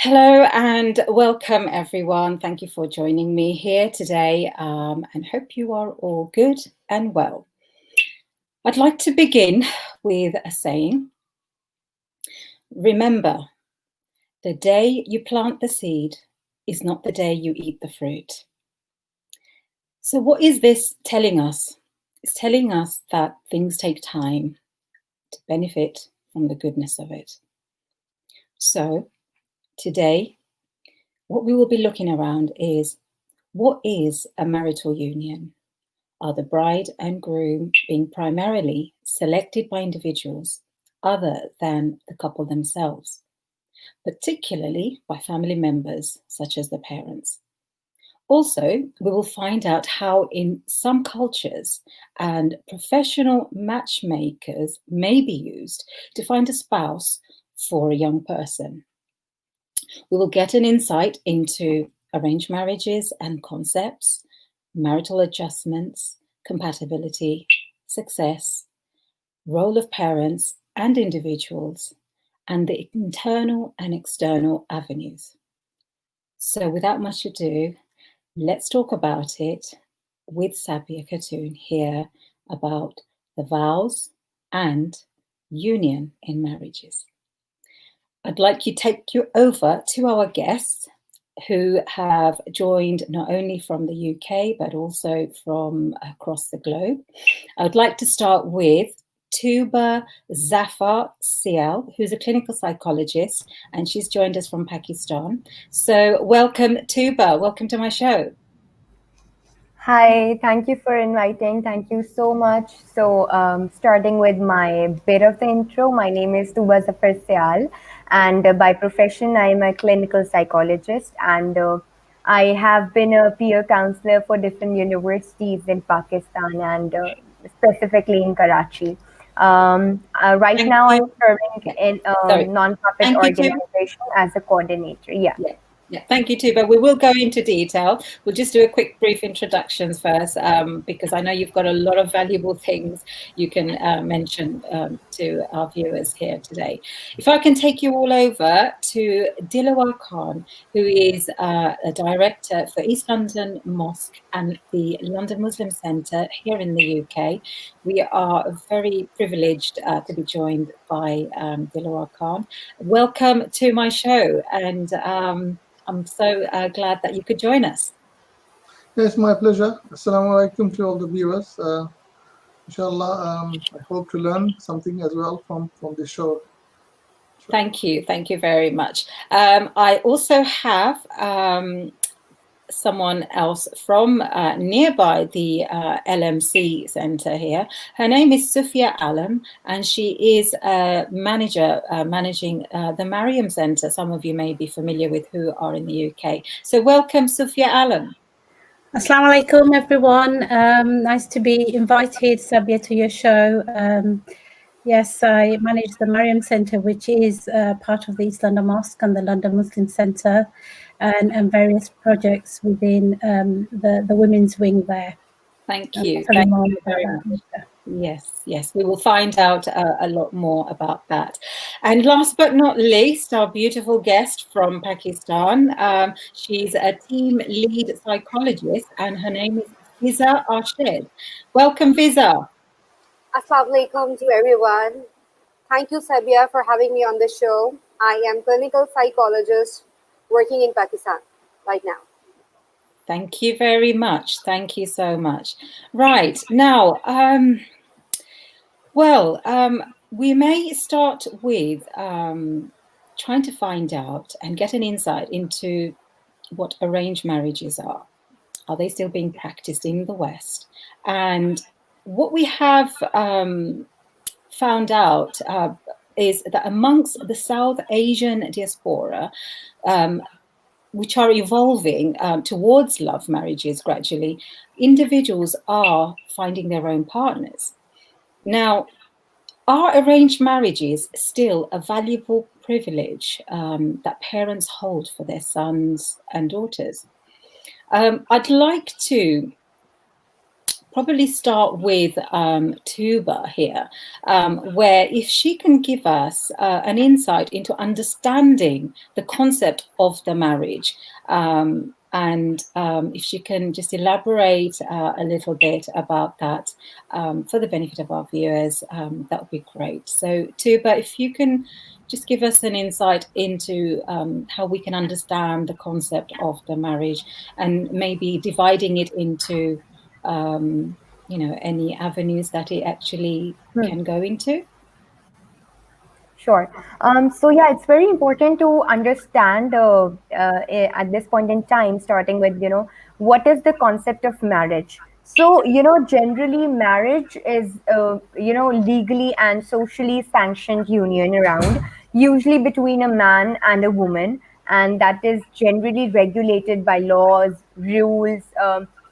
Hello and welcome everyone. Thank you for joining me here today and hope you are all good and well. I'd like to begin with a saying. Remember, the day you plant the seed is not the day you eat the fruit. So what is this telling us? It's telling us that things take time to benefit from the goodness of it. So today, what we will be looking around is, what is a marital union? Are the bride and groom being primarily selected by individuals other than the couple themselves, particularly by family members such as the parents? Also, we will find out how in some cultures and professional matchmakers may be used to find a spouse for a young person. We will get an insight into arranged marriages and concepts, marital adjustments, compatibility, success, role of parents and individuals, and the internal and external avenues. So without much ado, let's talk about it with SABIA KHATUN here about the vows and union in marriages. I'd like to take you over to our guests who have joined not only from the UK, but also from across the globe. I would like to start with Tooba Zafar Sial, who's a clinical psychologist, and she's joined us from Pakistan. So welcome, Tooba. Welcome to my show. Hi, thank you for inviting. Thank you so much. So starting with my bit of the intro, my name is Tooba Zafar Sial, and by profession, I'm a clinical psychologist, and I have been a peer counselor for different universities in Pakistan and specifically in Karachi. Right now, I'm serving in a non-profit organization as a coordinator. Yeah. Yeah, thank you, Tooba. We will go into detail. We'll just do a quick brief introductions first, because I know you've got a lot of valuable things you can mention to our viewers here today. If I can take you all over to Dilowar Khan, who is a director for East London Mosque and the London Muslim Centre here in the UK. We are very privileged to be joined by Dilowar Khan. Welcome to my show, and I'm so glad that you could join us. Yes, my pleasure. Assalamu alaikum to all the viewers. Inshallah, I hope to learn something as well from the show. Thank you. Thank you very much. I also have someone else from nearby the LMC Centre here. Her name is Sufia Alam, and she is a manager managing the Maryam Centre. Some of you may be familiar with who are in the UK. So welcome, Sufia Alam. Assalamu alaikum, everyone. Nice to be invited, Sabia, to your show. Yes, I manage the Maryam Centre, which is part of the East London Mosque and the London Muslim Centre, and various projects within the women's wing there. Thank you. Thank you very much. Yes, we will find out a lot more about that. And last but not least, our beautiful guest from Pakistan. She's a team lead psychologist, and her name is Fizza Arshed. Welcome, Fizza. Assalamu alaikum to everyone. Thank you, Sabia, for having me on the show. I am clinical psychologist working in Pakistan right now. Thank you very much. Thank you so much. Right, now, we may start with trying to find out and get an insight into what arranged marriages are. Are they still being practiced in the West? And what we have found out is that amongst the South Asian diaspora, which are evolving towards love marriages gradually, individuals are finding their own partners. Now, are arranged marriages still a valuable privilege that parents hold for their sons and daughters? I'd like to probably start with Tooba here, where if she can give us an insight into understanding the concept of the marriage, and if she can just elaborate a little bit about that for the benefit of our viewers, that would be great. So Tooba, if you can just give us an insight into how we can understand the concept of the marriage, and maybe dividing it into any avenues that it actually can go into. Sure. So yeah, it's very important to understand at this point in time, starting with, what is the concept of marriage? So, generally marriage is, legally and socially sanctioned union around, usually between a man and a woman. And that is generally regulated by laws, rules,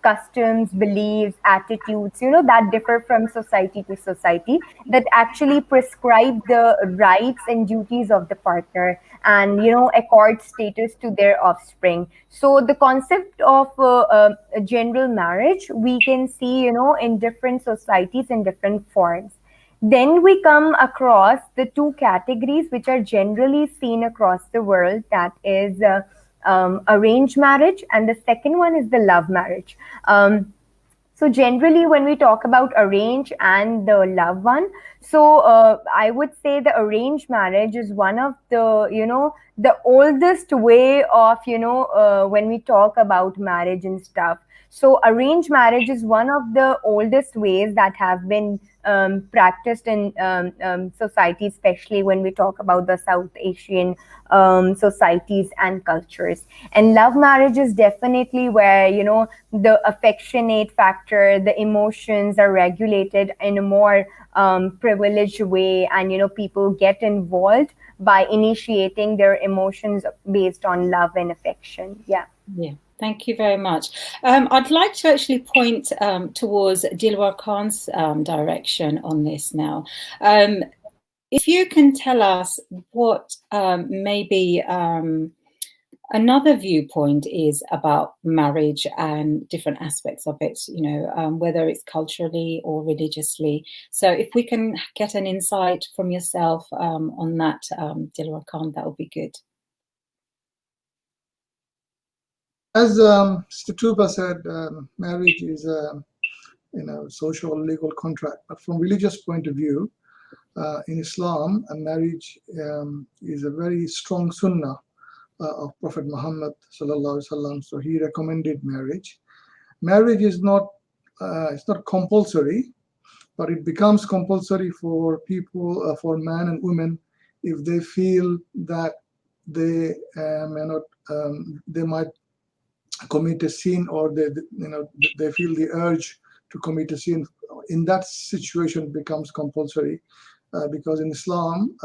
customs, beliefs, attitudes, that differ from society to society, that actually prescribe the rights and duties of the partner, and, accord status to their offspring. So the concept of a general marriage, we can see, in different societies in different forms. Then we come across the two categories which are generally seen across the world, that is arranged marriage, and the second one is the love marriage. So generally, when we talk about arrange and the love one, so I would say the arranged marriage is one of the, the oldest way of, when we talk about marriage and stuff. So arranged marriage is one of the oldest ways that have been practiced in society, especially when we talk about the South Asian societies and cultures. And love marriage is definitely where, the affectionate factor, the emotions are regulated in a more privileged way, and, people get involved by initiating their emotions based on love and affection. Yeah. Thank you very much. I'd like to actually point towards Dilowar Khan's direction on this now. If you can tell us what maybe another viewpoint is about marriage and different aspects of it, whether it's culturally or religiously. So if we can get an insight from yourself on that, Dilowar Khan, that would be good. As Mr. Tooba said, marriage is a social legal contract. But from religious point of view, in Islam, a marriage is a very strong sunnah of Prophet Muhammad sallallahu alaihi wasallam. So he recommended marriage. Marriage is not it's not compulsory, but it becomes compulsory for people, for man and women, if they feel that they they might commit a sin, or they feel the urge to commit a sin. In that situation, it becomes compulsory, because in Islam,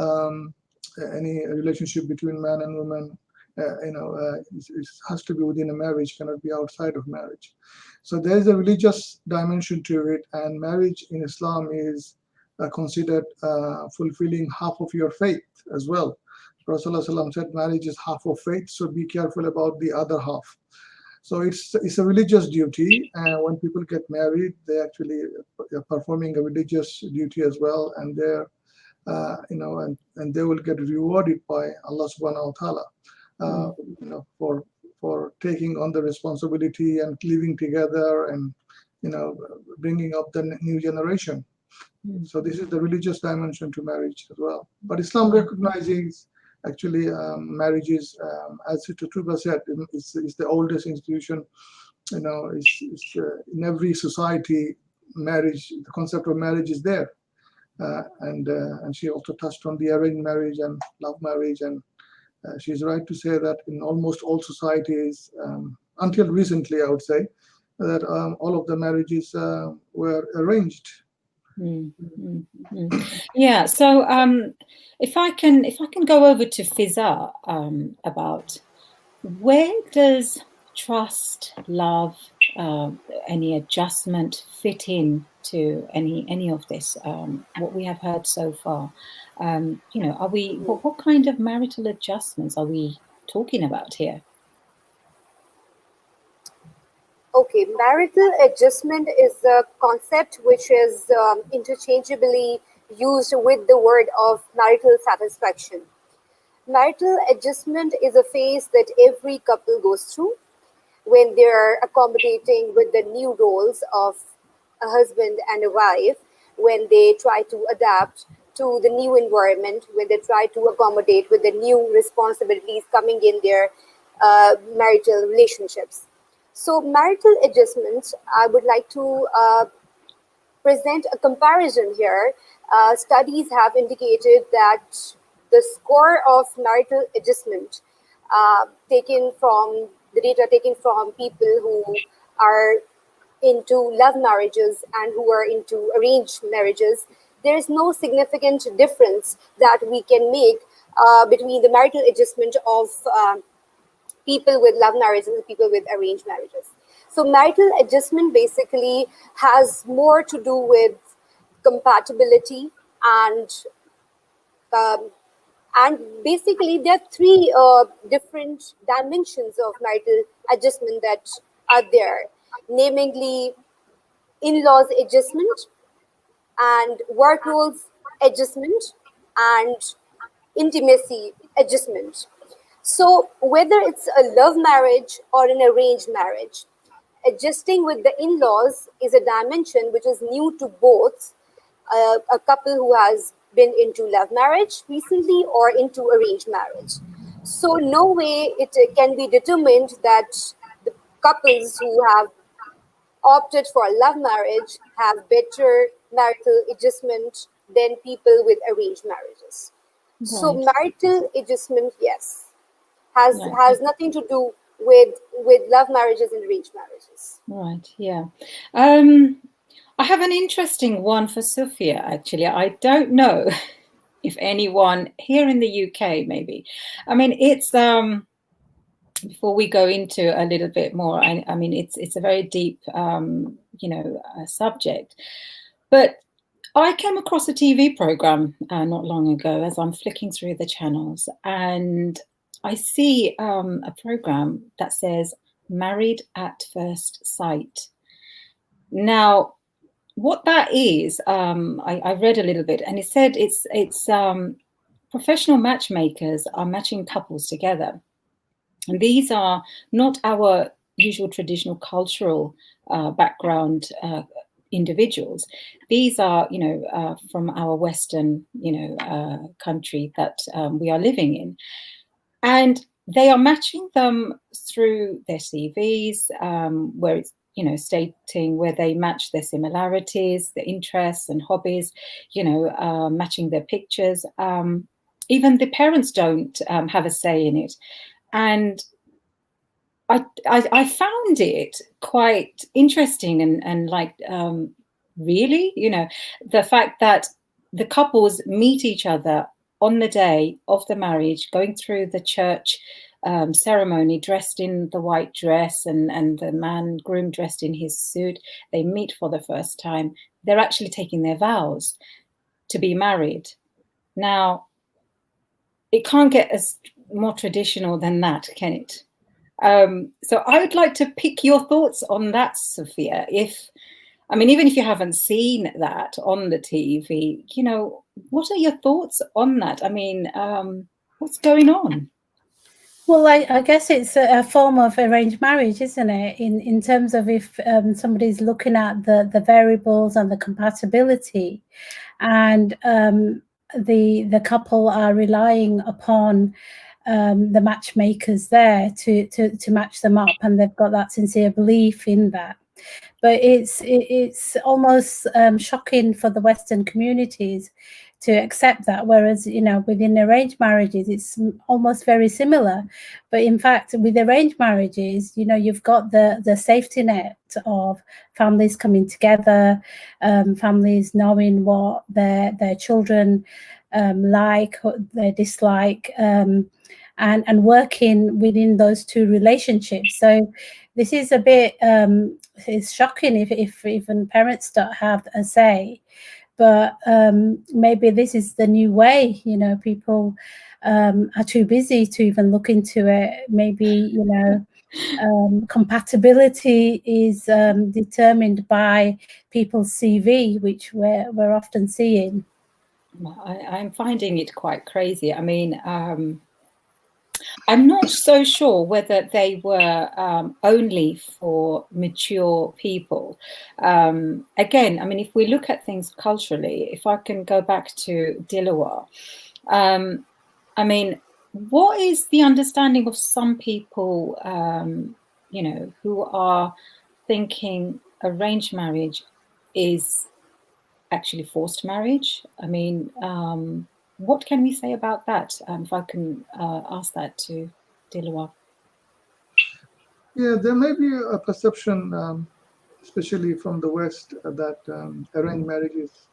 any relationship between man and woman, it has to be within a marriage, cannot be outside of marriage. So there is a religious dimension to it, and marriage in Islam is considered fulfilling half of your faith as well. Rasulullah said marriage is half of faith, so be careful about the other half. So it's a religious duty, and when people get married, they actually are performing a religious duty as well, and they're and they will get rewarded by Allah subhanahu wa ta'ala, for taking on the responsibility and living together, and bringing up the new generation. So this is the religious dimension to marriage as well. But Islam recognizes actually marriages, as Tooba said, it's the oldest institution. It's in every society, marriage, the concept of marriage is there. And she also touched on the arranged marriage and love marriage, and she's right to say that in almost all societies, until recently, I would say, that all of the marriages were arranged. Yeah. So if I can go over to Fizza about where does trust, love, any adjustment fit in to any of this, what we have heard so far? Are we what kind of marital adjustments are we talking about here? Okay, marital adjustment is a concept which is interchangeably used with the word of marital satisfaction. Marital adjustment is a phase that every couple goes through when they're accommodating with the new roles of a husband and a wife, when they try to adapt to the new environment, when they try to accommodate with the new responsibilities coming in their marital relationships. So, marital adjustments, I would like to present a comparison here. Studies have indicated that the score of marital adjustment taken from the data taken from people who are into love marriages and who are into arranged marriages, there is no significant difference that we can make between the marital adjustment of people with love marriages and people with arranged marriages. So marital adjustment basically has more to do with compatibility um, and basically there are three different dimensions of marital adjustment that are there, namely in-laws adjustment and work roles adjustment and intimacy adjustment. So whether it's a love marriage or an arranged marriage, adjusting with the in-laws is a dimension which is new to both a couple who has been into love marriage recently or into arranged marriage. So no way it can be determined that the couples who have opted for love marriage have better marital adjustment than people with arranged marriages. Right. So marital adjustment, yes, has nothing to do with love marriages and arranged marriages. Right. Yeah. I have an interesting one for Sufia, actually. I don't know if anyone here in the UK, maybe. I mean, it's before we go into a little bit more, I mean, it's a very deep, subject. But I came across a TV program not long ago as I'm flicking through the channels, and I see a program that says "Married at First Sight." Now, what that is, I read a little bit, and it said it's professional matchmakers are matching couples together, and these are not our usual traditional cultural background individuals. These are, from our Western, country that we are living in, and they are matching them through their CVs, where it's stating where they match their similarities, their interests and hobbies, matching their pictures. Even the parents don't have a say in it. And I found it quite interesting and like, really, the fact that the couples meet each other on the day of the marriage, going through the church ceremony, dressed in the white dress, and the groom dressed in his suit. They meet for the first time. They're actually taking their vows to be married. Now, it can't get as more traditional than that, can it? So I would like to pick your thoughts on that, Sufia. Even if you haven't seen that on the TV, what are your thoughts on that? I mean, what's going on? Well, I guess it's a form of arranged marriage, isn't it? In terms of if somebody's looking at the variables and the compatibility, and the couple are relying upon the matchmakers there to match them up, and they've got that sincere belief in that. But it's almost shocking for the Western communities to accept that, whereas within arranged marriages it's almost very similar. But in fact, with arranged marriages, you've got the safety net of families coming together, families knowing what their children like, they dislike, and working within those two relationships. So this is a bit it's shocking if even parents don't have a say. But maybe this is the new way. People are too busy to even look into it. Maybe Compatibility is determined by people's CV, which we're often seeing. I'm finding it quite crazy. I mean, I'm not so sure whether they were only for mature people. Again, I mean, if we look at things culturally, if I can go back to Dilowar, I mean, what is the understanding of some people, you know, who are thinking arranged marriage is actually forced marriage? I mean, what can we say about that? If I can ask that to Dilowar. Yeah, there may be a perception, especially from the West, that arranged marriages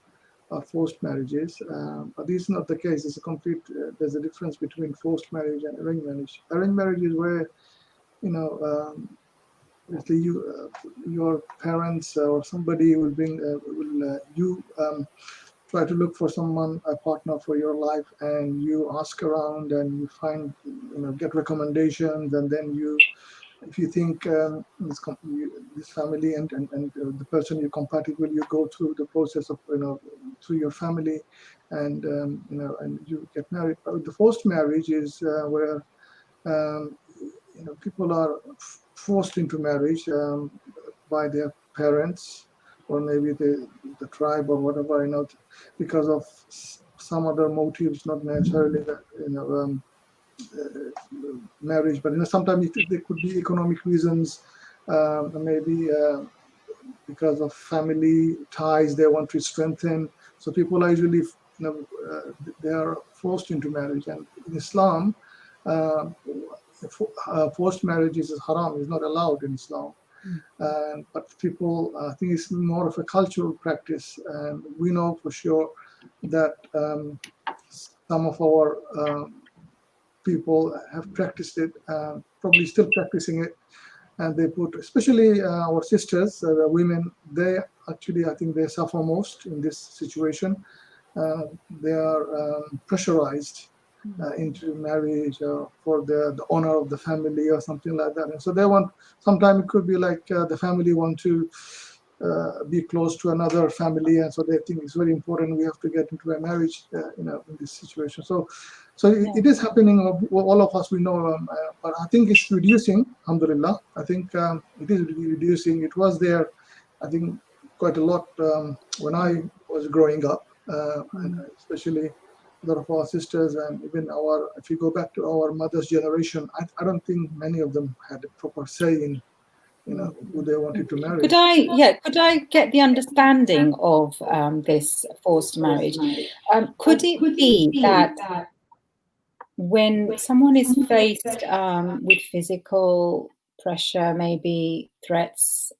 are forced marriages, but this is not the case. It's a complete. There's a difference between forced marriage and arranged marriage. Arranged marriage is where, you know, your parents or somebody will bring you try to look for someone, a partner for your life, and you ask around and you find, you know, get recommendations, and then you, if you think this family and the person you're compatible, you go through the process of, you know, through your family, and you know, and you get married. But the forced marriage is where you know, people are forced into marriage by their parents, or maybe the tribe or whatever, you know, because of some other motives, not necessarily that, you know, marriage, but you know, sometimes there could be economic reasons, maybe because of family ties they want to strengthen. So people are usually, you know, they are forced into marriage, and in Islam, forced marriage is haram, is not allowed in Islam. But people think it's more of a cultural practice, and we know for sure that some of our people have practiced it, probably still practicing it, and they put, especially our sisters, the women, they actually, I think they suffer most in this situation. They are pressurized into marriage for the honor of the family or something like that, and so they want, sometimes it could be like the family want to be close to another family, and so they think it's very important, we have to get into a marriage, you know, in this situation. So it is happening, all of us we know, but I think it's reducing, alhamdulillah. I think it is reducing. It was there, I think, quite a lot when I was growing up, and especially a lot of our sisters, and even our, if you go back to our mother's generation, I don't think many of them had a proper say in, you know, who they wanted to marry. Could I get the understanding of this forced marriage? Could it be that when someone is faced with physical pressure, maybe threats,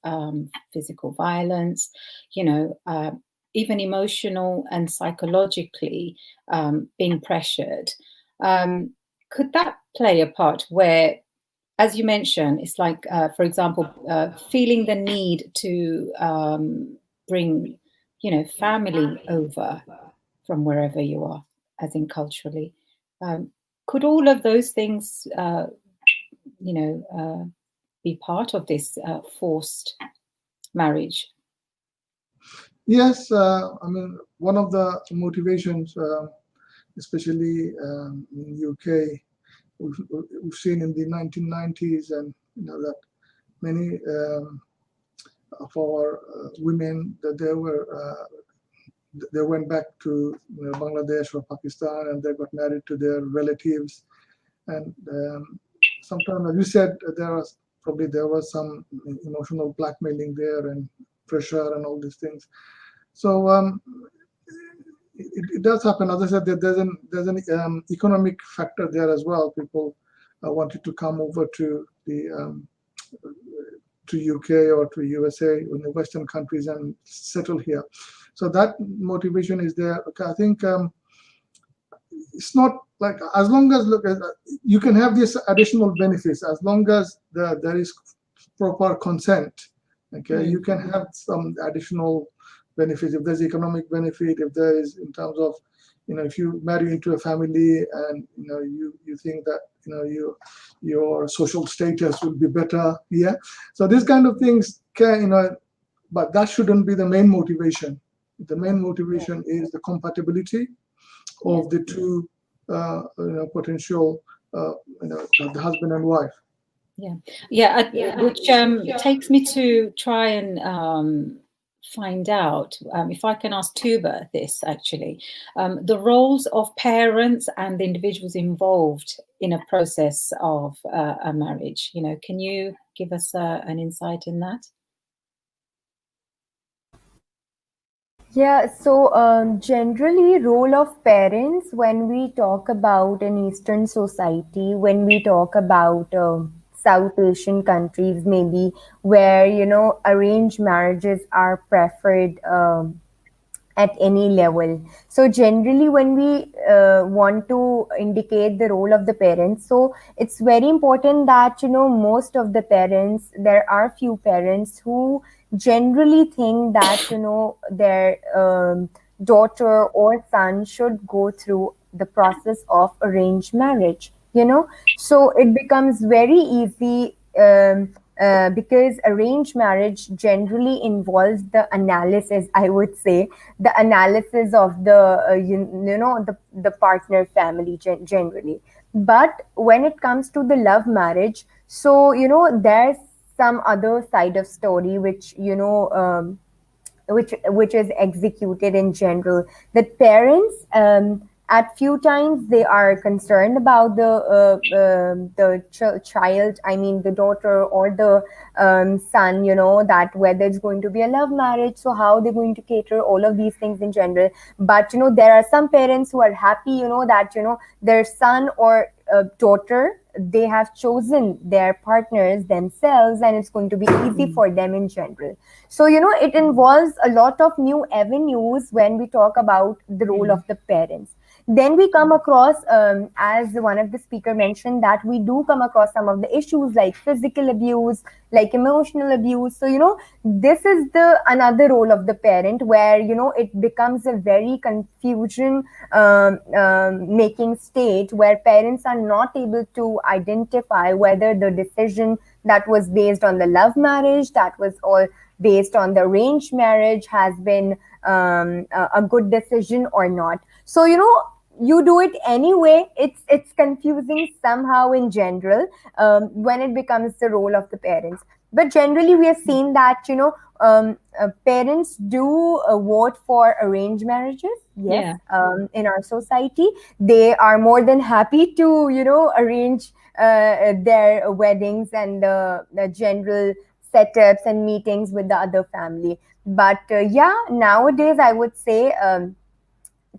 physical violence, you know, even emotional and psychologically being pressured, could that play a part where, as you mentioned, it's like, for example, feeling the need to bring, you know, family over from wherever you are, as in culturally. Could all of those things, you know, be part of this forced marriage? Yes, I mean, one of the motivations, especially in UK, we've seen in the 1990s, and you know that many of our women, that they went back to, you know, Bangladesh or Pakistan, and they got married to their relatives, and sometimes, as you said, there was some emotional blackmailing there and pressure and all these things. So it does happen. As I said, there's an economic factor there as well. People wanted to come over to the to UK or to USA in the Western countries and settle here. So that motivation is there. Okay, I think it's not like, as long as, look, you can have these additional benefits as long as there is proper consent. Okay, you can have some additional benefits if there's economic benefit, if there is in terms of, if you marry into a family and you think that your social status will be better, yeah. So these kind of things can, but that shouldn't be the main motivation. The main motivation is the compatibility of the two potential the husband and wife. Which takes me to try and find out, if I can ask Tooba this actually, the roles of parents and the individuals involved in a process of a marriage. Can you give us an insight in that? Yeah, so generally, role of parents when we talk about an Eastern society, when we talk about South Asian countries, maybe where arranged marriages are preferred at any level. So generally, when we want to indicate the role of the parents, so it's very important that most of the parents, there are few parents who generally think that their daughter or son should go through the process of arranged marriage. So it becomes very easy. Because arranged marriage generally involves the analysis, I would say, the analysis of the the partner family generally. But when it comes to the love marriage, so there's some other side of story which which is executed in general, that parents at few times they are concerned about the child, I mean the daughter or the son, that whether it's going to be a love marriage, so how they're going to cater all of these things in general. But there are some parents who are happy, that their son or daughter, they have chosen their partners themselves and it's going to be easy for them in general. So it involves a lot of new avenues when we talk about the role of the parents. Then we come across, as one of the speaker mentioned, that we do come across some of the issues like physical abuse, like emotional abuse. So this is the another role of the parent, where it becomes a very confusion making state, where parents are not able to identify whether the decision that was based on the love marriage, that was all based on the arranged marriage, has been a good decision or not. So you do it anyway. It's confusing somehow in general when it becomes the role of the parents. But generally, we have seen that parents do vote for arranged marriages. Yes, in our society, they are more than happy to arrange their weddings and the general setups and meetings with the other family. But nowadays I would say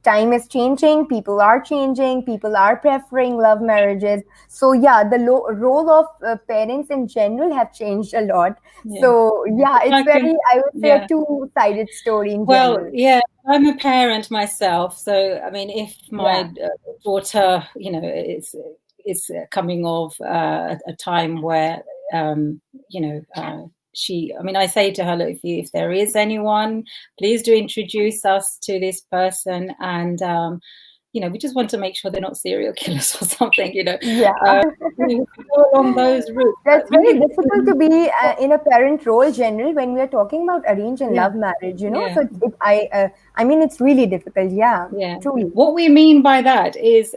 time is changing, people are changing, people are preferring love marriages. So the role of parents in general have changed a lot. So it's very, I would say, a two-sided story in general. I'm a parent myself, so I mean, if my daughter is coming off a time where I say to her, look, if there is anyone, please do introduce us to this person. And, we just want to make sure they're not serial killers or something, we go along those routes. That's very difficult to be in a parent role generally when we are talking about arranged and love marriage, So I mean, it's really difficult. Truly. What we mean by that is,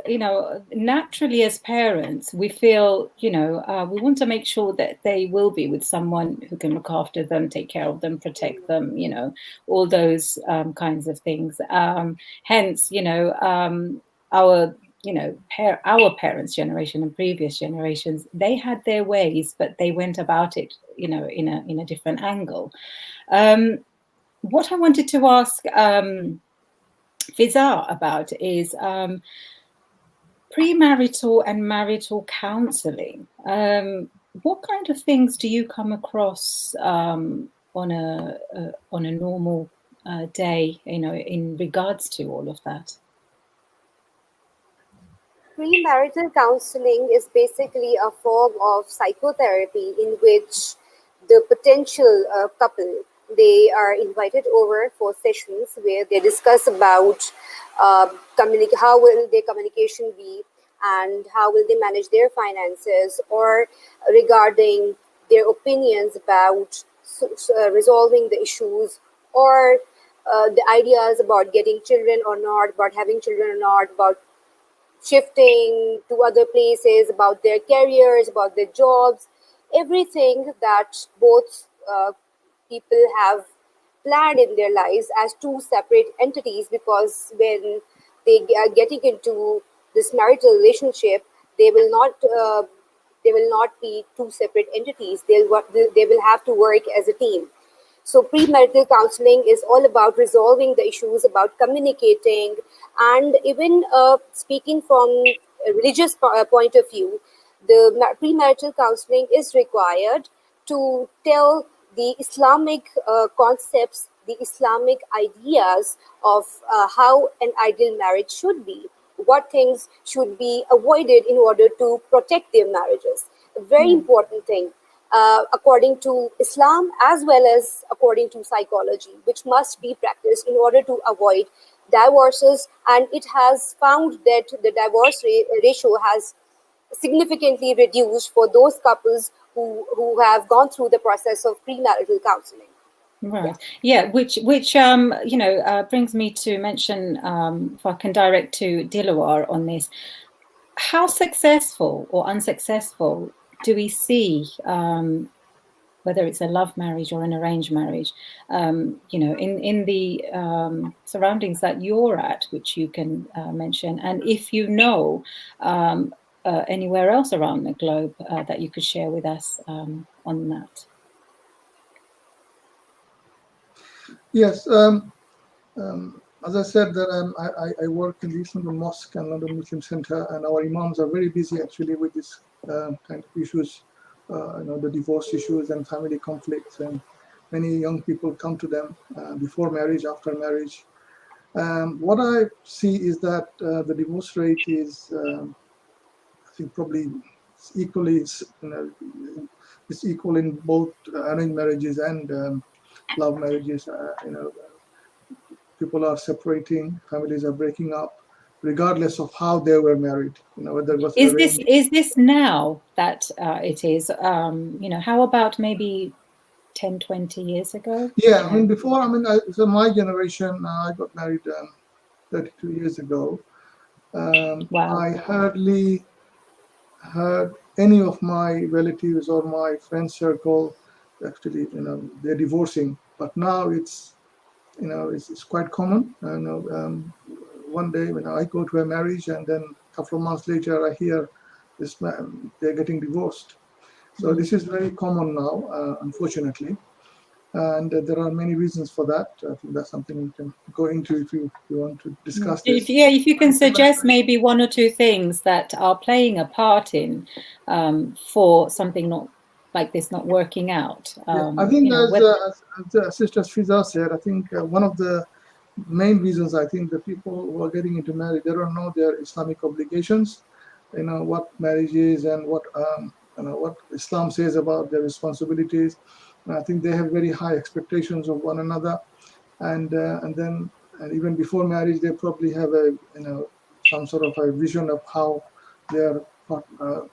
naturally as parents, we feel, we want to make sure that they will be with someone who can look after them, take care of them, protect them, all those kinds of things. Hence, our parents' generation and previous generations, they had their ways, but they went about it, in a different angle. What I wanted to ask Fizza about is premarital and marital counselling. What kind of things do you come across on a normal day, in regards to all of that? Premarital counseling is basically a form of psychotherapy in which the potential couple They are invited over for sessions where they discuss about how will their communication be, and how will they manage their finances, or regarding their opinions about resolving the issues, or the ideas about getting children or not, about having children or not, about shifting to other places, about their careers, about their jobs, everything that both people have planned in their lives as two separate entities. Because when they are getting into this marital relationship, they will not be two separate entities. They will have to work as a team. So premarital counseling is all about resolving the issues, about communicating, and even speaking from a religious point of view, the premarital counseling is required to tell the Islamic concepts, the Islamic ideas of how an ideal marriage should be, what things should be avoided in order to protect their marriages. A very important thing, according to Islam as well as according to psychology, which must be practiced in order to avoid divorces. And it has found that the divorce ratio has significantly reduced for those couples who have gone through the process of premarital counseling. Right. Yeah. Which brings me to mention, if I can direct to Dilowar on this, how successful or unsuccessful do we see, whether it's a love marriage or an arranged marriage, in the surroundings that you're at, which you can mention, and if you know anywhere else around the globe that you could share with us on that? Yes. As I said, that I work in the East London Mosque and London Muslim Center, and our imams are very busy actually with this kind of issues, the divorce issues and family conflicts, and many young people come to them before marriage, after marriage. What I see is that the divorce rate is, I think, probably equally, it's equal in both arranged marriages and love marriages. People are separating, families are breaking up, regardless of how they were married. Whether it was arranged. Is this now that it is? How about maybe 10, 20 years ago? Yeah, I mean, before, so my generation, I got married 32 years ago. Wow. I hardly heard any of my relatives or my friend circle actually, they're divorcing. But now it's quite common. One day when I go to a marriage, and then a couple of months later I hear they're getting divorced. So this is very common now, unfortunately. And there are many reasons for that. I think that's something we can go into if you want to discuss this. If you can suggest maybe one or two things that are playing a part in for something not like this not working out. I think as Sister Fizza said, I think one of the main reasons, I think, the people who are getting into marriage, they don't know their Islamic obligations, what marriage is and what Islam says about their responsibilities. And I think they have very high expectations of one another, and even before marriage, they probably have some sort of a vision of how their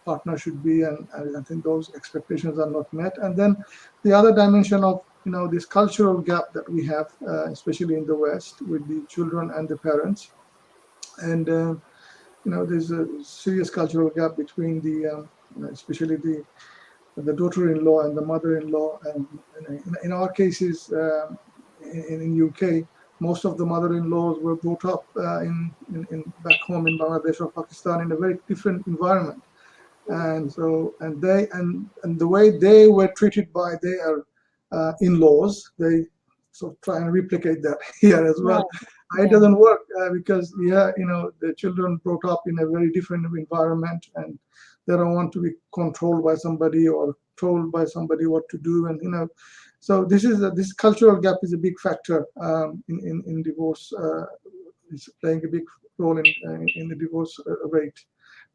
partner should be, and I think those expectations are not met. And then the other dimension of this cultural gap that we have, especially in the West, with the children and the parents, and there's a serious cultural gap between the especially the daughter-in-law and the mother-in-law. And in our cases, in UK, most of the mother-in-laws were brought up in back home in Bangladesh or Pakistan in a very different environment, and the way they were treated by their in-laws, they sort of try and replicate that here as well. Right. It doesn't work because the children brought up in a very different environment, and they don't want to be controlled by somebody or told by somebody what to do, and so this cultural gap is a big factor in divorce. It's playing a big role in the divorce rate,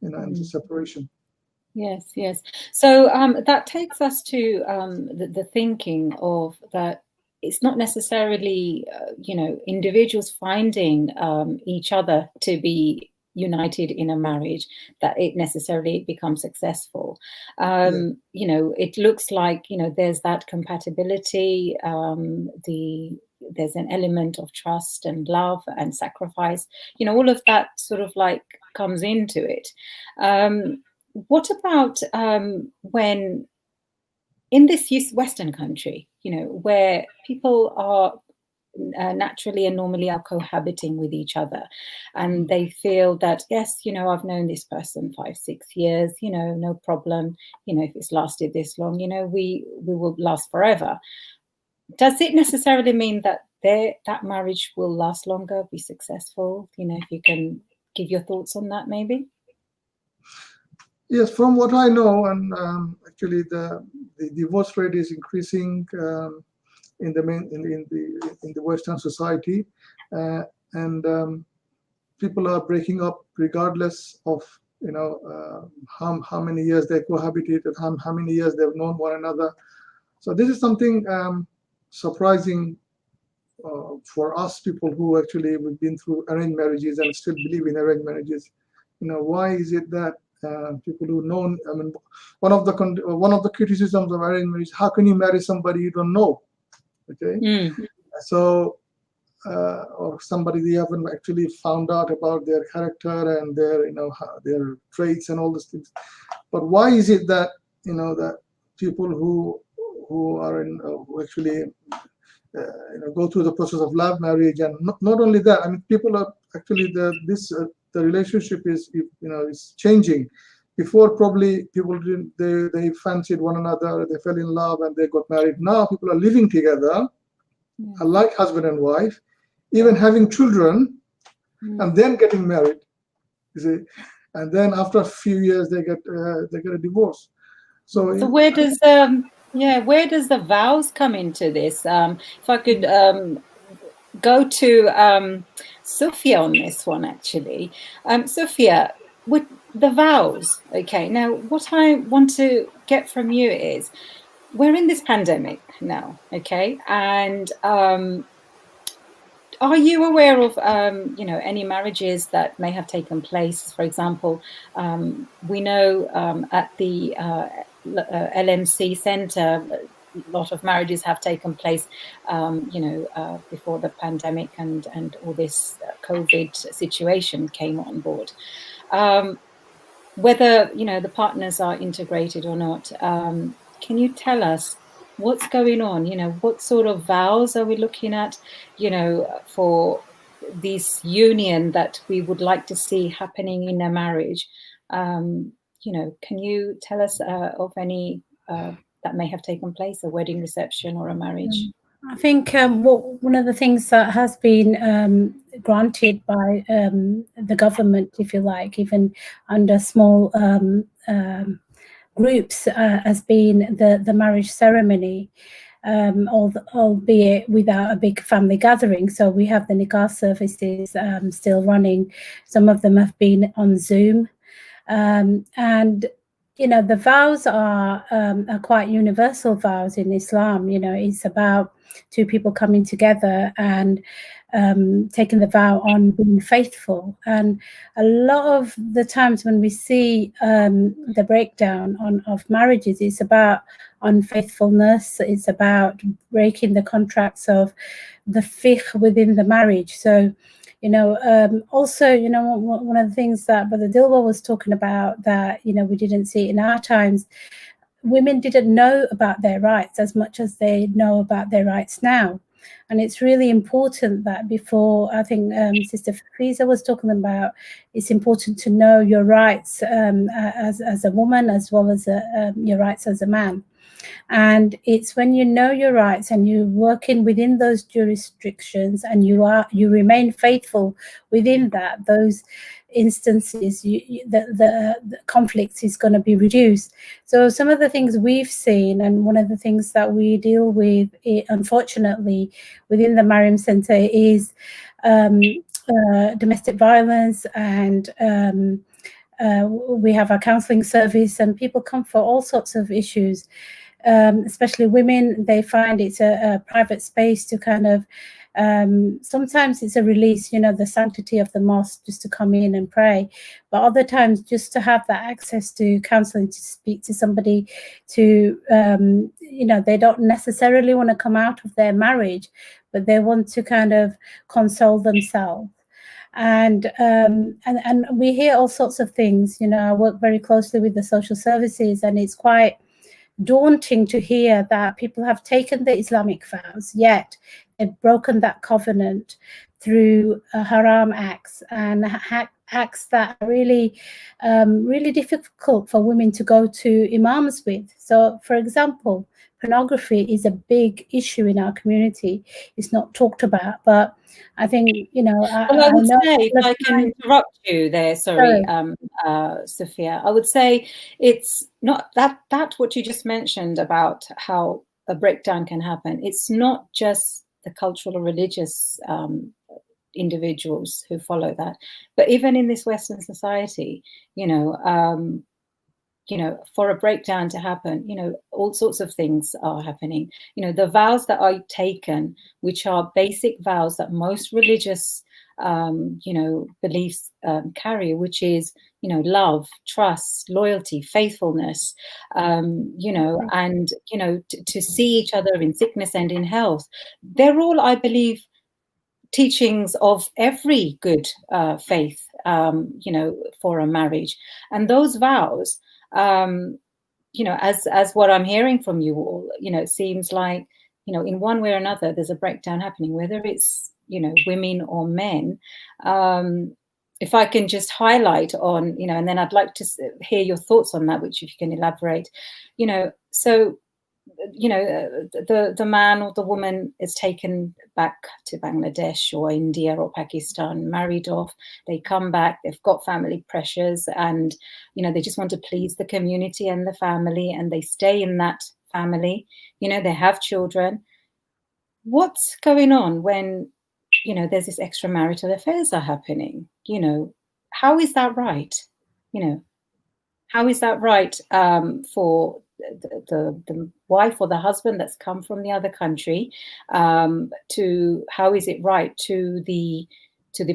and the separation. Yes. So that takes us to the thinking of that. it's not necessarily, individuals finding each other to be united in a marriage that it necessarily becomes successful. It looks like, there's that compatibility, there's an element of trust and love and sacrifice, all of that sort of like comes into it. What about when in this Western country, where people are naturally and normally are cohabiting with each other, and they feel that, yes, I've known this person 5-6 years, no problem, if it's lasted this long, we will last forever. Does it necessarily mean that that marriage will last longer, be successful? If you can give your thoughts on that, maybe. Yes, from what I know, and actually the divorce rate is increasing in the Western society, and people are breaking up regardless of how many years they cohabitated, how many years they've known one another. So this is something surprising for us people who actually we've been through arranged marriages and still believe in arranged marriages. Why is it that people who know? I mean, one of the criticisms of arranged marriage: how can you marry somebody you don't know? Okay, so or somebody you haven't actually found out about their character and their their traits and all these things. But why is it that that people who are in who actually go through the process of love marriage, and not only that, I mean, people are actually the relationship is is changing. Before, probably people didn't, they fancied one another, they fell in love, and they got married. Now people are living together, like husband and wife, even having children, and then getting married. You see, and then after a few years they get a divorce. So where does where does the vows come into this? If I could go to Sufia on this one, actually. Sufia, with the vows, okay, now what I want to get from you is, we're in this pandemic now, okay, and are you aware of any marriages that may have taken place? For example, we know at the LMC Centre, a lot of marriages have taken place, before the pandemic and all this COVID situation came on board. Whether the partners are integrated or not, can you tell us what's going on? What sort of vows are we looking at? For this union that we would like to see happening in a marriage. Can you tell us of any that may have taken place, a wedding reception or a marriage? I think one of the things that has been granted by the government, if you like, even under small groups, has been the marriage ceremony, albeit without a big family gathering. So we have the nikah services still running. Some of them have been on Zoom, and the vows are quite universal vows in Islam. It's about two people coming together and taking the vow on being faithful. And a lot of the times when we see the breakdown of marriages, it's about unfaithfulness. It's about breaking the contracts of the fiqh within the marriage. So also, one of the things that Brother Dilowar was talking about, that, we didn't see in our times, women didn't know about their rights as much as they know about their rights now. And it's really important that before, I think Sister Fizza was talking about, it's important to know your rights as a woman, as well as your rights as a man. And it's when you know your rights and you're working within those jurisdictions and you remain faithful within that, those instances, the conflicts is going to be reduced. So some of the things we've seen, and one of the things that we deal with, unfortunately, within the Maryam Centre is domestic violence, and we have our counselling service, and people come for all sorts of issues. especially women, they find it's a private space to kind of, sometimes it's a release, you know, the sanctity of the mosque, just to come in and pray. But other times, just to have that access to counseling, to speak to somebody, to, you know, they don't necessarily want to come out of their marriage, but they want to kind of console themselves. And we hear all sorts of things. You know, I work very closely with the social services, and it's quite daunting to hear that people have taken the Islamic vows, yet they've broken that covenant through haram acts, and acts that are really, really difficult for women to go to imams with. So, for example, pornography is a big issue in our community. It's not talked about, but I think, you know, well, I would say, if I can interrupt you there, sorry. Sufia, I would say it's not that what you just mentioned about how a breakdown can happen. It's not just the cultural or religious individuals who follow that, but even in this Western society, you know, for a breakdown to happen, you know, all sorts of things are happening. You know, the vows that are taken, which are basic vows that most religious, you know, beliefs carry, which is, you know, love, trust, loyalty, faithfulness, you know, and, you know, to see each other in sickness and in health. They're all, I believe, teachings of every good faith, you know, for a marriage. And those vows, you know, as what I'm hearing from you all, you know, it seems like, you know, in one way or another, there's a breakdown happening, whether it's, you know, women or men. If I can just highlight on, you know, and then I'd like to hear your thoughts on that, which if you can elaborate, you know, so, you know, the man or the woman is taken back to Bangladesh or India or Pakistan, married off, they come back, they've got family pressures, and, you know, they just want to please the community and the family, and they stay in that family, you know, they have children. What's going on when, you know, there's this extramarital affairs are happening? You know, how is that right? You know, how is that right for the wife or the husband that's come from the other country, to how is it right to the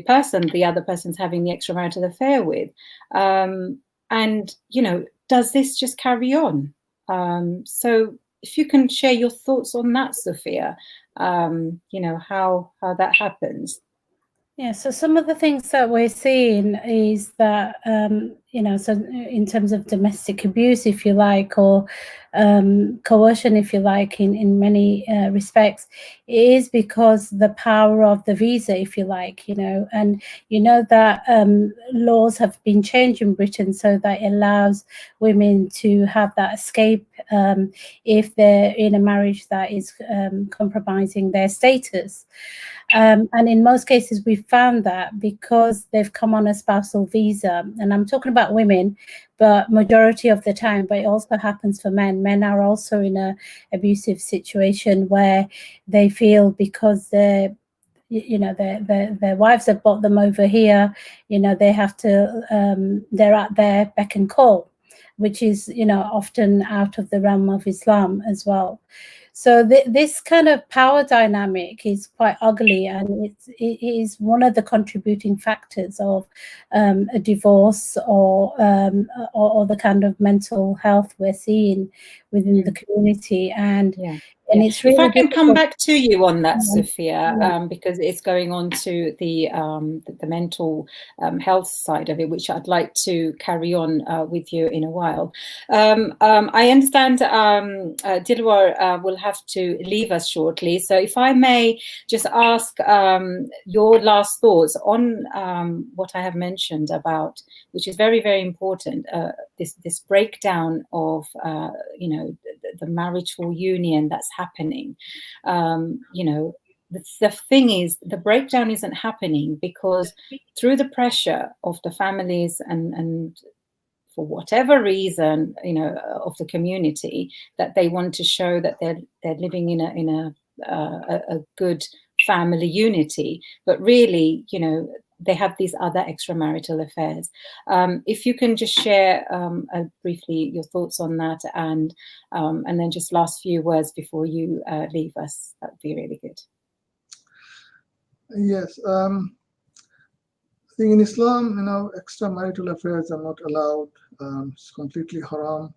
person the other person's having the extramarital affair with, and, you know, does this just carry on? So if you can share your thoughts on that, Sufia, you know, how that happens. Yeah, so some of the things that we're seeing is that, you know, so in terms of domestic abuse, if you like, or coercion, if you like, in many respects, it is because the power of the visa, if you like, you know, and you know that laws have been changed in Britain so that it allows women to have that escape if they're in a marriage that is compromising their status. And in most cases, we found that because they've come on a spousal visa, and I'm talking about women, but majority of the time, but it also happens for men. Men are also in a abusive situation where they feel because they're, you know, their wives have brought them over here, you know, they have to, they're at their beck and call, which is, you know, often out of the realm of Islam as well. So this kind of power dynamic is quite ugly, and it is one of the contributing factors of a divorce or the kind of mental health we're seeing within the community. And it's really, if I can come back to you on that, Sufia, because it's going on to the mental health side of it, which I'd like to carry on with you in a while. I understand Dilowar will have to leave us shortly, so if I may just ask your last thoughts on what I have mentioned about, which is very, very important, this breakdown of you know, the marital union that's happening. You know, the thing is, the breakdown isn't happening because through the pressure of the families and for whatever reason, you know, of the community, that they want to show that they're living in a good family unity, but really, you know, they have these other extramarital affairs. If you can just share briefly your thoughts on that, and then just last few words before you leave us, that would be really good. Yes, I think in Islam, extramarital affairs are not allowed. It's completely haram.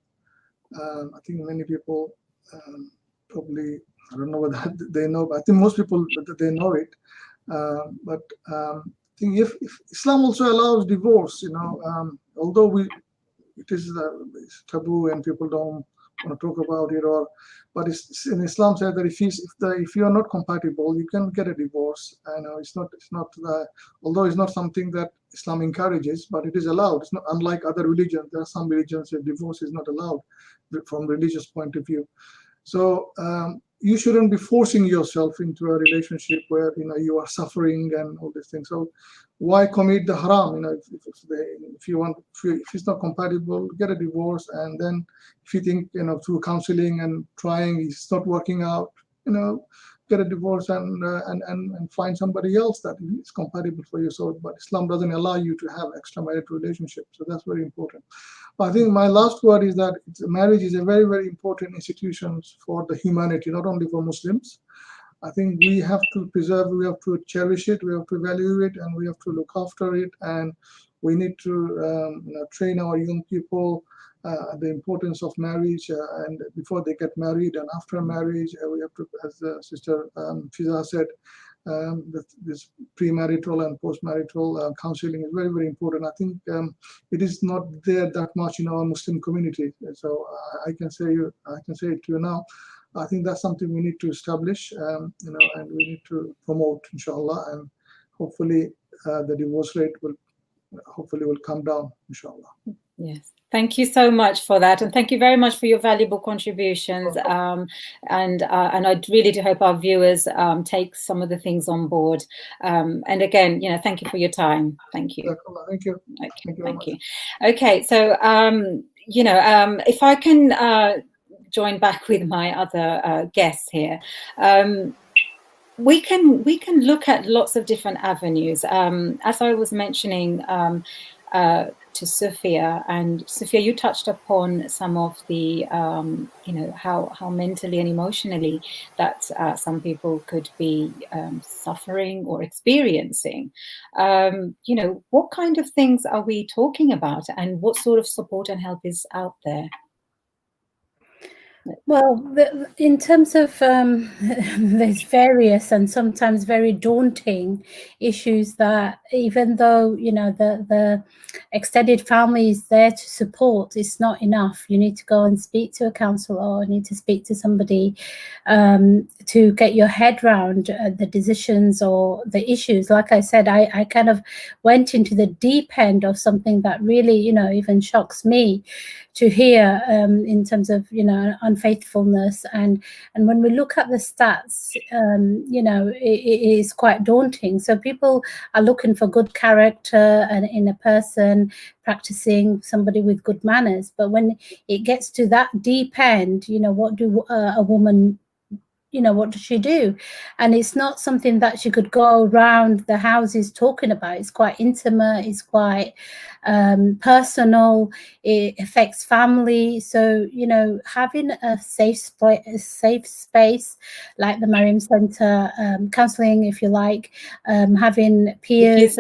I think many people probably, I don't know whether they know, but I think most people, they know it. But I think if Islam also allows divorce, although it is taboo and people don't want to talk about it, but it's in Islam said that if you are not compatible, you can get a divorce. It's not although it's not something that Islam encourages, but it is allowed. It's not unlike other religions. There are some religions where divorce is not allowed from religious point of view. So you shouldn't be forcing yourself into a relationship where you are suffering and all these things. So why commit the haram? If it's not compatible, get a divorce, and then if you think through counseling and trying it's not working out, get a divorce and find somebody else that is compatible for you. So, but Islam doesn't allow you to have extramarital relationships. So that's very important. I think my last word is that marriage is a very, very important institution for the humanity, not only for Muslims. I think we have to preserve, we have to cherish it, we have to value it, and we have to look after it. And we need to train our young people the importance of marriage, and before they get married and after marriage, we have to, as Sister Fizza said, this premarital and postmarital counseling is very, very important. I think it is not there that much in our Muslim community. So I can say it to you now. I think that's something we need to establish, and we need to promote, inshallah, and hopefully the divorce rate will come down, inshallah. Yes, thank you so much for that, and thank you very much for your valuable contributions. And I really do hope our viewers take some of the things on board. And again, thank you for your time. Thank you. Thank you. Okay, thank you. Okay, so if I can join back with my other guests here. We can look at lots of different avenues. As I was mentioning to Sufia, and Sufia, you touched upon some of the, how mentally and emotionally that some people could be suffering or experiencing. What kind of things are we talking about, and what sort of support and help is out there? Well, in terms of there's various and sometimes very daunting issues that, even though the extended family is there to support, it's not enough. You need to go and speak to a counsellor, or need to speak to somebody to get your head around the decisions or the issues. Like I said, I kind of went into the deep end of something that really even shocks me to hear, in terms of unfaithfulness, and when we look at the stats, it is quite daunting. So people are looking for good character and in a person, practicing somebody with good manners, but when it gets to that deep end, what do a woman, what does she do? And it's not something that she could go around the houses talking about. It's quite intimate, it's quite personal, it affects family. So having a safe space like the Maryam Centre, counselling, if you like, having peers.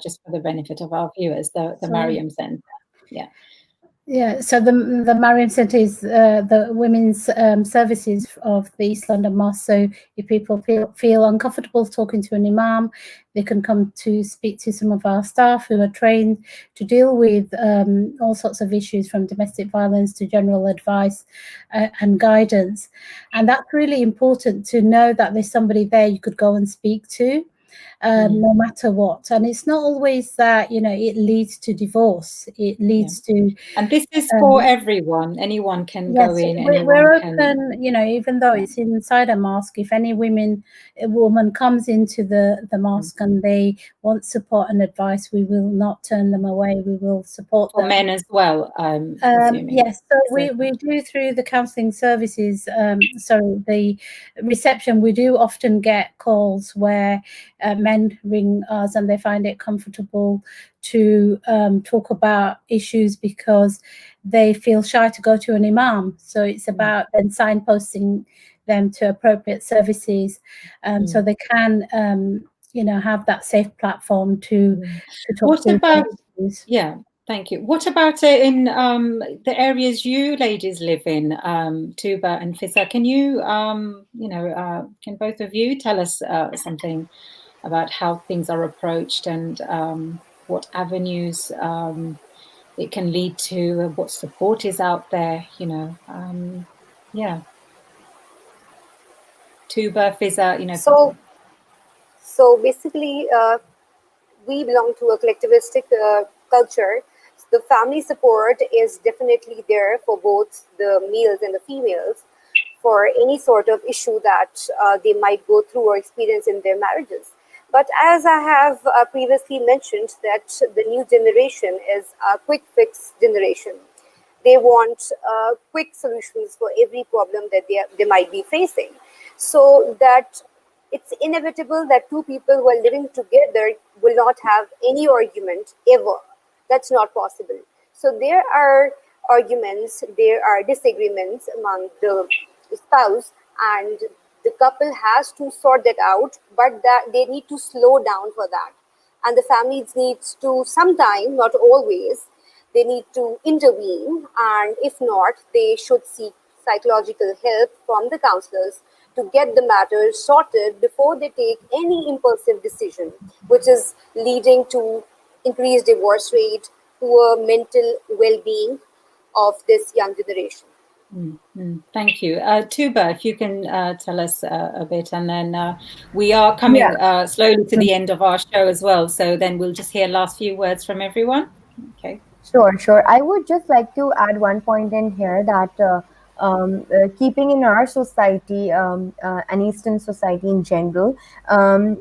Just for the benefit of our viewers, the Maryam Centre. Yeah, so the Maryam Centre is the women's services of the East London Mosque. So if people feel uncomfortable talking to an imam, they can come to speak to some of our staff who are trained to deal with all sorts of issues, from domestic violence to general advice and guidance. And that's really important, to know that there's somebody there you could go and speak to. No matter what. And it's not always that it leads to divorce. It leads to, and this is for everyone. Anyone can go in. We're open, even though it's inside a mosque. If any woman comes into the mosque and they want support and advice, we will not turn them away. We will support them. For men as well, I'm assuming. Yes, so we do, through the counselling services, the reception, we do often get calls where men men ring us and they find it comfortable to talk about issues because they feel shy to go to an imam. So it's about then signposting them to appropriate services, so they can have that safe platform to talk. What about issues. Yeah, thank you. What about in the areas you ladies live in, Tooba and Fizza? Can you can both of you tell us something about how things are approached and what avenues it can lead to, what support is out there, yeah. Tooba, Fizza, So basically, we belong to a collectivistic culture. The family support is definitely there for both the males and the females for any sort of issue that they might go through or experience in their marriages. But as I have previously mentioned, that the new generation is a quick fix generation. They want quick solutions for every problem that they might be facing. So that it's inevitable that two people who are living together will not have any argument ever. That's not possible. So there are arguments, there are disagreements among the spouse, and the couple has to sort that out, but that they need to slow down for that. And the families needs to sometime, not always, they need to intervene, and if not, they should seek psychological help from the counselors to get the matter sorted before they take any impulsive decision, which is leading to increased divorce rate, poor mental well-being of this young generation. Thank you. Tooba, if you can tell us a bit, and then we are coming slowly to the end of our show as well, so then we'll just hear last few words from everyone. Okay. Sure. I would just like to add one point in here that keeping in our society, an Eastern society in general.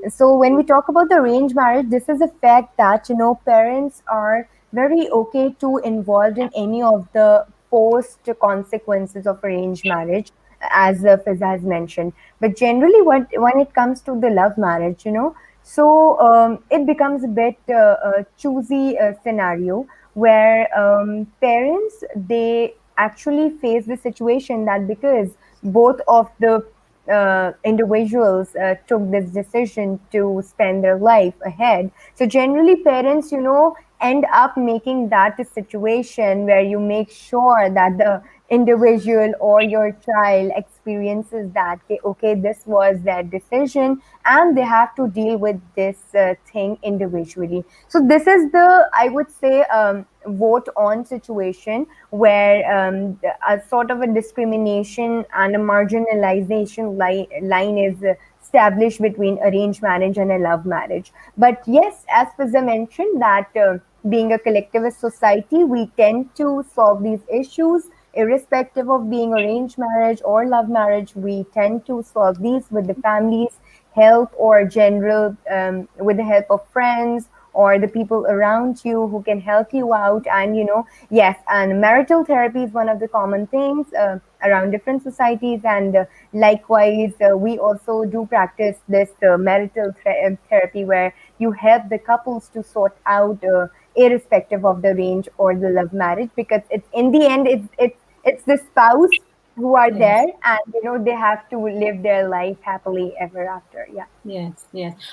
So when we talk about the arranged marriage, this is a fact that, parents are very okay to involved in any of the post consequences of arranged marriage, as Fizza has mentioned. But generally, when it comes to the love marriage, so it becomes a bit choosy scenario where parents, they actually face the situation that because both of the individuals took this decision to spend their life ahead. So generally parents, end up making that a situation where you make sure that the individual or your child experiences that, okay, this was their decision and they have to deal with this thing individually. So this is the, I would say, vote on situation where a sort of a discrimination and a marginalization line is established between arranged marriage and a love marriage. But yes, as Fizza mentioned, that being a collectivist society, we tend to solve these issues irrespective of being arranged marriage or love marriage. We tend to solve these with the family's help or general, with the help of friends or the people around you who can help you out. And yes, and marital therapy is one of the common things around different societies, and likewise we also do practice this marital therapy where you help the couples to sort out irrespective of the range or the love marriage, because it's in the end it's the spouse who are there, and they have to live their life happily ever after. Yes.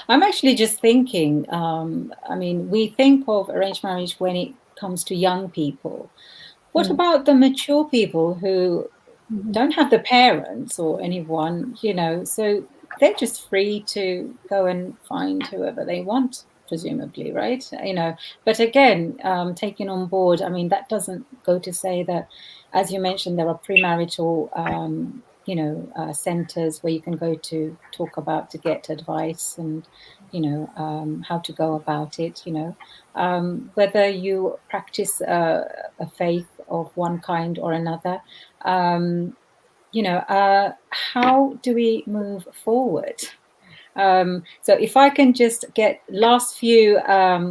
I'm actually just thinking, we think of arranged marriage when it comes to young people. What about the mature people who don't have the parents or anyone, so they're just free to go and find whoever they want, presumably, right? But again, taking on board, that doesn't go to say that, as you mentioned, there are premarital centers where you can go to talk about, to get advice and how to go about it. Whether you practice a faith of one kind or another, how do we move forward? So if I can just get last few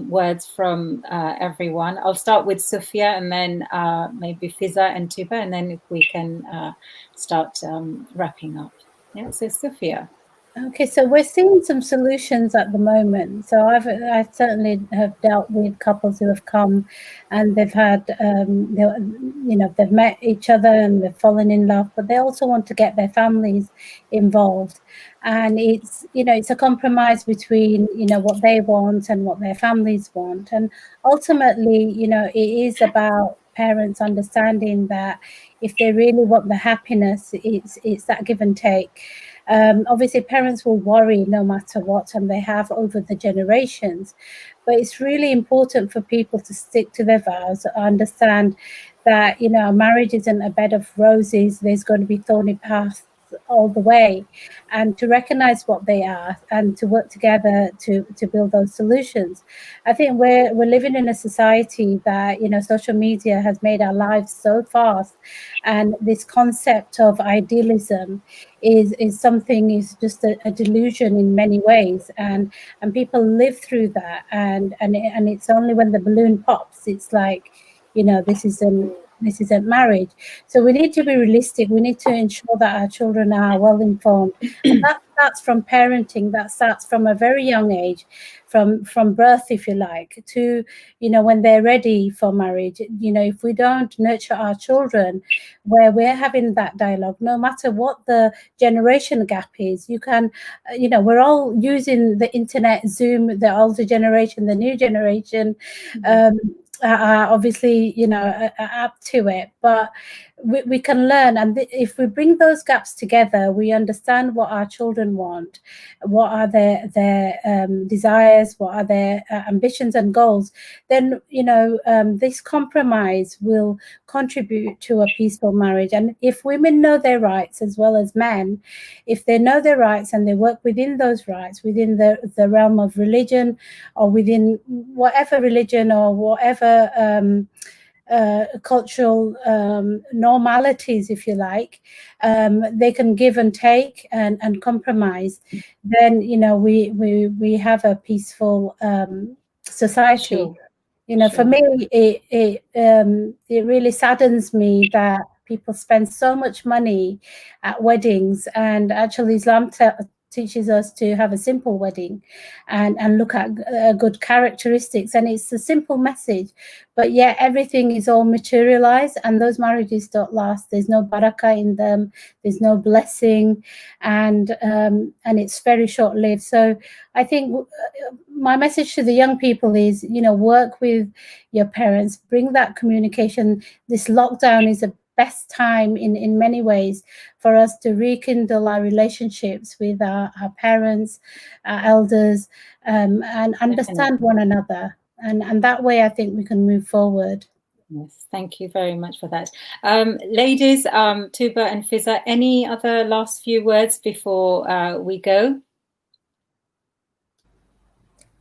words from everyone. I'll start with Sufia, and then maybe Fizza and Tooba, and then if we can start wrapping up. Yeah, so Sufia. Okay, so we're seeing some solutions at the moment. So I certainly have dealt with couples who have come, and they've had they've met each other and they've fallen in love, but they also want to get their families involved, and it's a compromise between what they want and what their families want, and ultimately it is about parents understanding that if they really want the happiness, it's that give and take. Obviously, parents will worry no matter what, and they have over the generations. But it's really important for people to stick to their vows, understand that a marriage isn't a bed of roses. There's going to be thorny paths all the way, and to recognize what they are and to work together to build those solutions. I think we're living in a society that social media has made our lives so fast, and this concept of idealism is just a delusion in many ways, and people live through that, and it's only when the balloon pops it's like this isn't marriage. So we need to be realistic. We need to ensure that our children are well informed, and that starts from parenting. That starts from a very young age, from birth, if you like, to when they're ready for marriage. If we don't nurture our children where we're having that dialogue, no matter what the generation gap is, you can we're all using the internet, Zoom, the older generation, the new generation, obviously up to it, but we can learn, and if we bring those gaps together, we understand what our children want, what are their desires, what are their ambitions and goals, then this compromise will contribute to a peaceful marriage. And if women know their rights as well as men, if they know their rights and they work within those rights, within the realm of religion, or within whatever religion or whatever cultural normalities, if you like, they can give and take and compromise, then we have a peaceful society. Sure. For me, it really saddens me that people spend so much money at weddings, and actually Islam teaches us to have a simple wedding and look at good characteristics, and it's a simple message, but yet everything is all materialized, and those marriages don't last. There's no barakah in them, there's no blessing, and it's very short-lived. So I think my message to the young people is work with your parents, bring that communication. This lockdown is a best time in many ways for us to rekindle our relationships with our parents, our elders, and understand one another. And that way, I think we can move forward. Yes, thank you very much for that. Ladies, Tooba and Fizza, any other last few words before we go?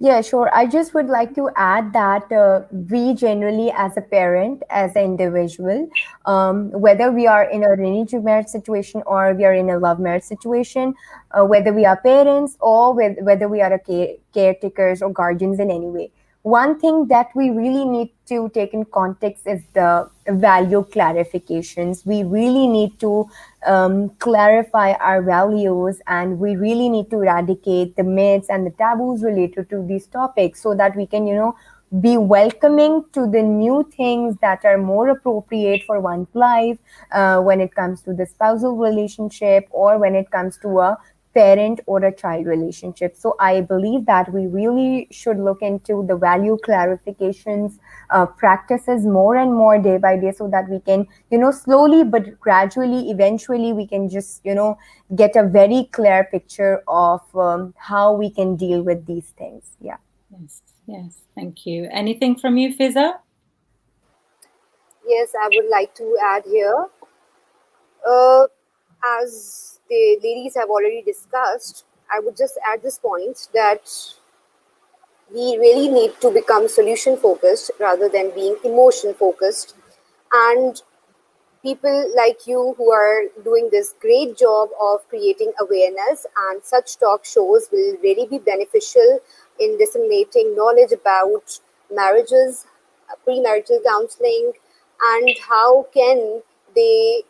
Yeah, sure. I just would like to add that we generally, as a parent, as an individual, whether we are in a arranged marriage situation or we are in a love marriage situation, whether we are parents or whether we are caretakers or guardians in any way, one thing that we really need to take in context is the value clarifications. We really need to clarify our values, and we really need to eradicate the myths and the taboos related to these topics so that we can, be welcoming to the new things that are more appropriate for one's life when it comes to the spousal relationship or when it comes to a parent or a child relationship. So I believe that we really should look into the value clarifications practices more and more day by day, so that we can, slowly but gradually, eventually we can just, get a very clear picture of how we can deal with these things. Yeah. Yes, thank you. Anything from you, Fizza? Yes, I would like to add here. As the ladies have already discussed, I would just add this point that we really need to become solution focused rather than being emotion focused. And people like you who are doing this great job of creating awareness, and such talk shows will really be beneficial in disseminating knowledge about marriages, premarital counseling, and how can they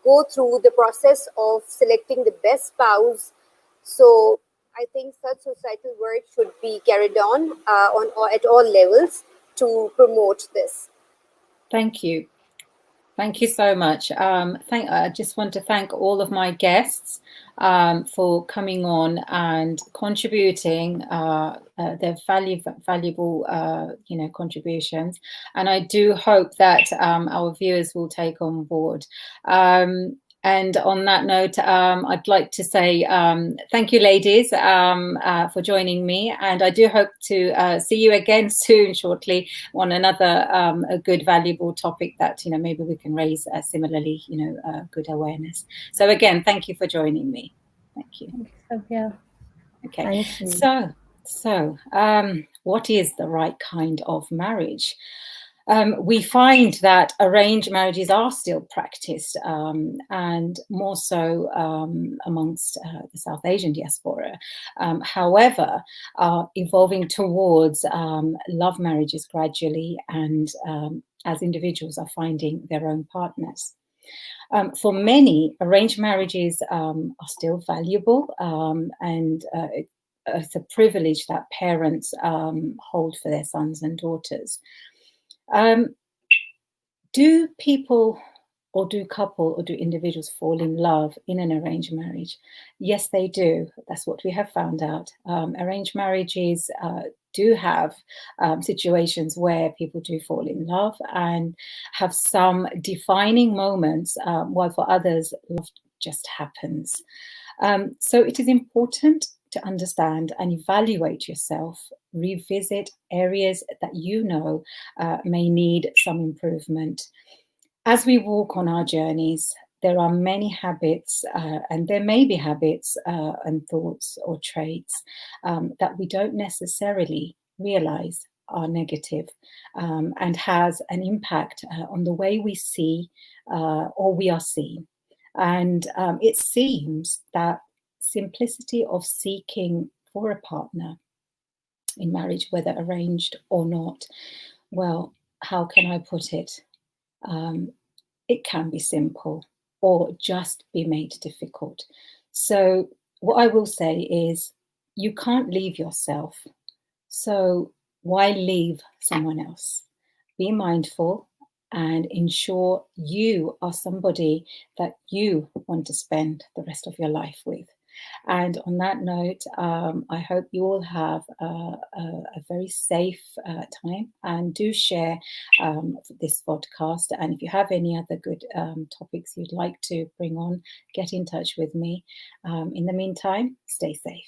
go through the process of selecting the best spouse So I think such societal work should be carried on at all levels to promote this. Thank you. Thank you so much. I just want to thank all of my guests for coming on and contributing their valuable contributions. And I do hope that our viewers will take on board. And on that note, I'd like to say thank you, ladies, for joining me. And I do hope to see you again soon, shortly, on another a good, valuable topic that maybe we can raise similarly, good awareness. So again, thank you for joining me. Thank you. Thank you, Sufia. Okay. So what is the right kind of marriage? We find that arranged marriages are still practiced, and more so amongst the South Asian diaspora. However, are evolving towards love marriages gradually, and as individuals are finding their own partners. For many, arranged marriages are still valuable, and it's a privilege that parents hold for their sons and daughters. Do people or do couple or do individuals fall in love in an arranged marriage? Yes, they do. That's what we have found out. Arranged marriages do have situations where people do fall in love and have some defining moments, while for others, love just happens. So it is important to understand and evaluate yourself, revisit areas that may need some improvement. As we walk on our journeys, there are many habits, and there may be habits and thoughts or traits that we don't necessarily realize are negative, and has an impact on the way we see or we are seen. And it seems that simplicity of seeking for a partner in marriage, whether arranged or not, well, how can I put it? It can be simple or just be made difficult. So what I will say is you can't leave yourself. So why leave someone else? Be mindful and ensure you are somebody that you want to spend the rest of your life with. And on that note, I hope you all have a very safe time, and do share this podcast. And if you have any other good topics you'd like to bring on, get in touch with me. In the meantime, stay safe.